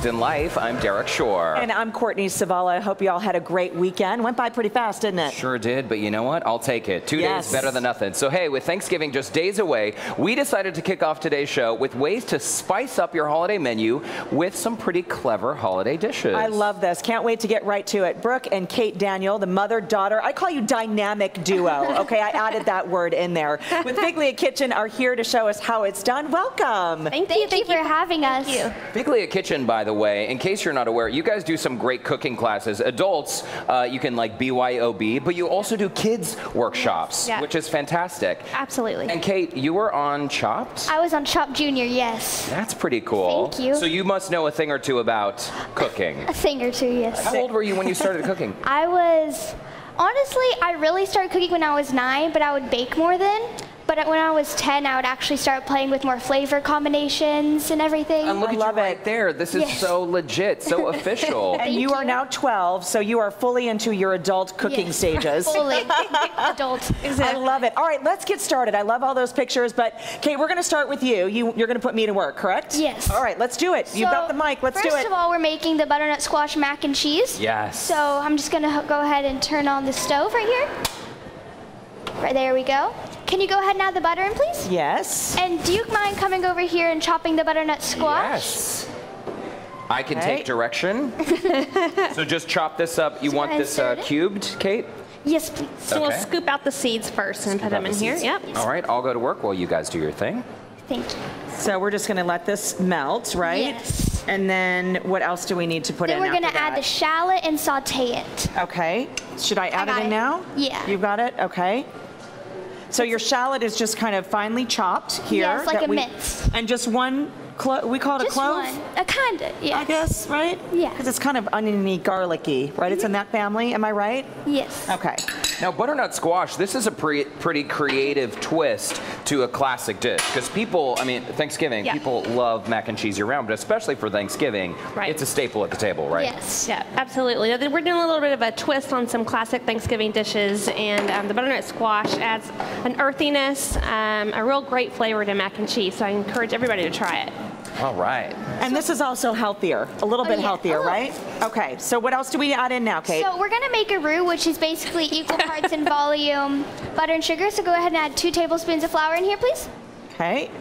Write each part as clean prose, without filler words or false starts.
In life, I'm Derek Shore. And I'm Courtney Savala. I hope you all had a great weekend. Went by pretty fast, didn't it? Sure did, but you know what? I'll take it. 2 days better than nothing. So hey, with Thanksgiving just days away, we decided to kick off today's show with ways to spice up your holiday menu with some pretty clever holiday dishes. I love this. Can't wait to get right to it. Brooke and Kate Daniel, the mother-daughter. I call you dynamic duo. Okay, I added that word in there. With Biglia Kitchen are here to show us how it's done. Welcome. Thank you for having us. Biglia Kitchen, by the way, in case you're not aware, you guys do some great cooking classes. Adults, you can like BYOB, but you also do kids workshops, which is fantastic. Absolutely. And Kate, you were on Chopped? I was on Chopped Junior, yes. That's pretty cool. Thank you. So you must know a thing or two about cooking. A thing or two, yes. How old were you when you started cooking? Honestly, I really started cooking when I was 9, but I would bake more then. But when I was 10, I would actually start playing with more flavor combinations and everything. And look at you right there. This is so legit, so official. And you are now 12, so you are fully into your adult cooking stages. Fully adult. Exactly. I love it. All right, let's get started. I love all those pictures, but Kate, we're going to start with you. You're going to put me to work, correct? Yes. All right, let's do it. You've got the mic. Let's do it. First of all, we're making the butternut squash mac and cheese. Yes. So I'm just going to go ahead and turn on the stove right here. Right there we go. Can you go ahead and add the butter in, please? Yes. And do you mind coming over here and chopping the butternut squash? Yes. I can take direction. So just chop this up. You want this cubed, Kate? Yes, please. So we'll scoop out the seeds first and put them in here. Yep. All right, I'll go to work while you guys do your thing. Thank you. So we're just going to let this melt, right? Yes. And then what else do we need to put in? Then we're going to add the shallot and saute it. Okay. Should I add it in now? Yeah. You've got it? Okay. So your shallot is just kind of finely chopped here. Yes, like a mince. And just one, we call it a clove? Just one. Kind of, yeah. I guess, right? Yeah. Because it's kind of oniony, garlicky, right? It's in that family, am I right? Yes. Okay. Now, butternut squash, this is a pretty creative twist to a classic dish. Because people, I mean, Thanksgiving, people love mac and cheese year-round, but especially for Thanksgiving, it's a staple at the table, right? Yes. Yeah, absolutely. We're doing a little bit of a twist on some classic Thanksgiving dishes, and the butternut squash adds an earthiness, a real great flavor to mac and cheese, so I encourage everybody to try it. All right. And this is also healthier, a little bit healthier, right? Okay, so what else do we add in now, Kate? So we're going to make a roux, which is basically equal parts in volume butter and sugar. So go ahead and add 2 tablespoons of flour in here, please. Okay.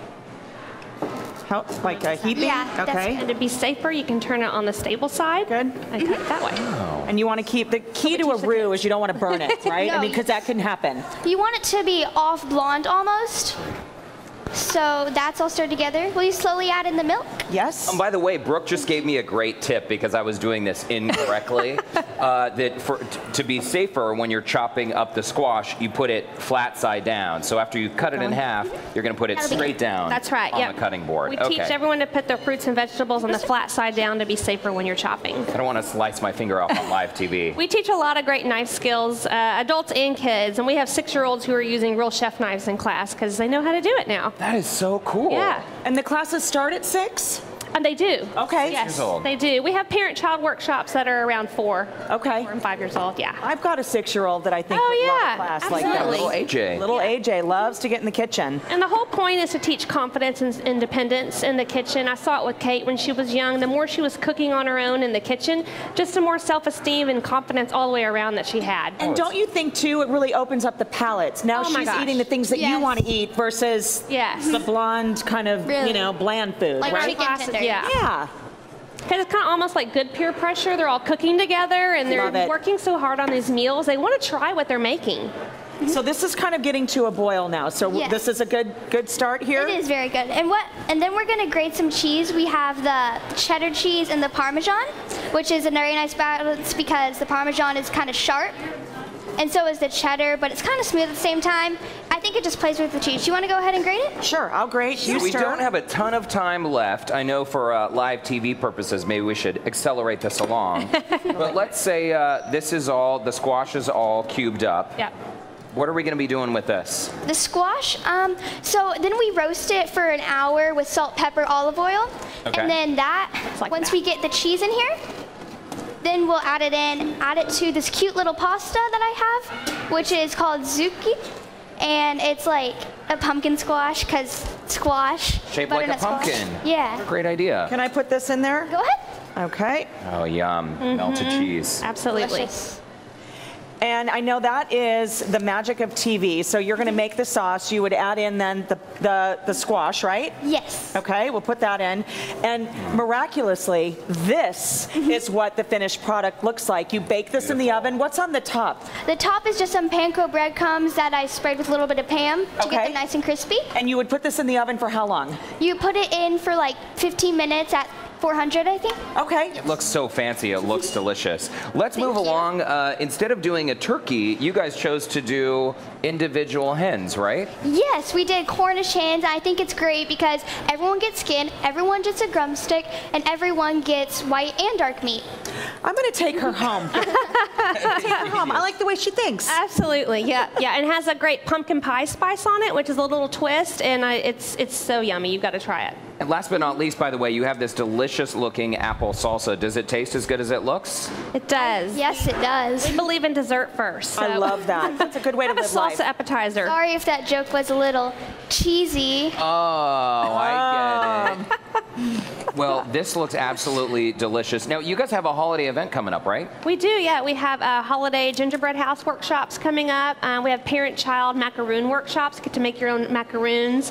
Like a heaping? Yeah. Okay. And to be safer, you can turn it on the stable side. Good. And cut it that way. Oh. And you want to keep, the key to a roux is you don't want to burn it, right? No, I mean, because that can happen. You want it to be off blonde almost. So that's all stirred together. Will you slowly add in the milk? Yes. By the way, Brooke just gave me a great tip because I was doing this incorrectly. To be safer when you're chopping up the squash, you put it flat side down. So after you cut it in half, you're going to put it straight down. That's right. On the cutting board. We teach everyone to put their fruits and vegetables on the flat side down to be safer when you're chopping. I don't want to slice my finger off on live TV. We teach a lot of great knife skills, adults and kids, and we have 6-year-olds who are using real chef knives in class because they know how to do it now. That is so cool. Yeah. And the classes start at 6? And they do. Okay. Yes, they do. We have parent-child workshops that are around 4. Okay. 4 and 5 years old, yeah. I've got a 6-year-old that I think would love a class like that. Little AJ. Little AJ loves to get in the kitchen. And the whole point is to teach confidence and independence in the kitchen. I saw it with Kate when she was young. The more she was cooking on her own in the kitchen, just the more self-esteem and confidence all the way around that she had. And don't you think, too, it really opens up the palates? Now she's eating the things that you want to eat versus the blonde kind of, you know, bland food, like right? chicken tender. Yeah. Because it's kind of almost like good peer pressure. They're all cooking together and they're working so hard on these meals. They want to try what they're making. So this is kind of getting to a boil now. So this is a good start here. It is very good. And then we're going to grate some cheese. We have the cheddar cheese and the Parmesan, which is a very nice balance because the Parmesan is kind of sharp. And so is the cheddar, but it's kind of smooth at the same time. I think it just plays with the cheese. You want to go ahead and grate it? Sure, I'll grate. We don't have a ton of time left. I know for live TV purposes, maybe we should accelerate this along. But let's say this is all, the squash is all cubed up. Yeah. What are we going to be doing with this? The squash, so then we roast it for an hour with salt, pepper, olive oil. Okay. And then once we get the cheese in here, then we'll add it to this cute little pasta that I have, which is called zucchini. And it's like a pumpkin squash, because squash. Shaped like a pumpkin. Yeah. Great idea. Can I put this in there? Go ahead. Okay. Oh, yum. Melted cheese. Absolutely. Delicious. And I know that is the magic of TV. So you're going to make the sauce. You would add in then the squash, right? Yes. Okay, we'll put that in. And miraculously, this is what the finished product looks like. You bake this in the oven. What's on the top? The top is just some panko breadcrumbs that I sprayed with a little bit of Pam to get Okay. them nice and crispy. And you would put this in the oven for how long? You put it in for like 15 minutes at 400, I think. Okay. It looks so fancy. It looks delicious. Let's move Thank you. along. Instead of doing a turkey, you guys chose to do individual hens, right? Yes, we did Cornish hens. I think it's great because everyone gets skin, everyone gets a drumstick, and everyone gets white and dark meat. I'm going to take her home. Take her home. I like the way she thinks. Absolutely, yeah. And it has a great pumpkin pie spice on it, which is a little twist, and it's so yummy. You've got to try it. And last but not least, by the way, you have this delicious looking apple salsa. Does it taste as good as it looks? It does. Yes, it does. We believe in dessert first. So. I love that. That's a good way to Have a live salsa life. appetizer. Sorry if that joke was a little cheesy. Oh, I get it. Well, this looks absolutely delicious. Now, you guys have a holiday event coming up, right? We do, yeah. We have holiday gingerbread house workshops coming up. We have parent-child macaroon workshops. Get to make your own macaroons,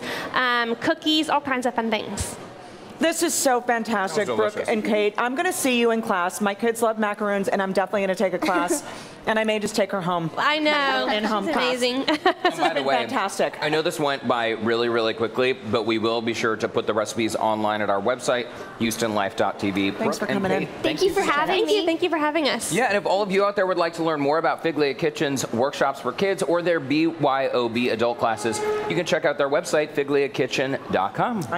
cookies, all kinds of fun things. This is so fantastic, Sounds Brooke delicious. and Kate. I'm going to see you in class. My kids love macaroons, and I'm definitely going to take a class. And I may just take her home. I know. In-home It's class. amazing. By the way, fantastic. I know this went by really, really quickly, but we will be sure to put the recipes online at our website, HoustonLife.tv. Thanks for Brooke and coming in. Kate, Thank you for having me. Thank you for having us. Yeah, and if all of you out there would like to learn more about Figlia Kitchen's workshops for kids or their BYOB adult classes, you can check out their website, figliakitchen.com. I know.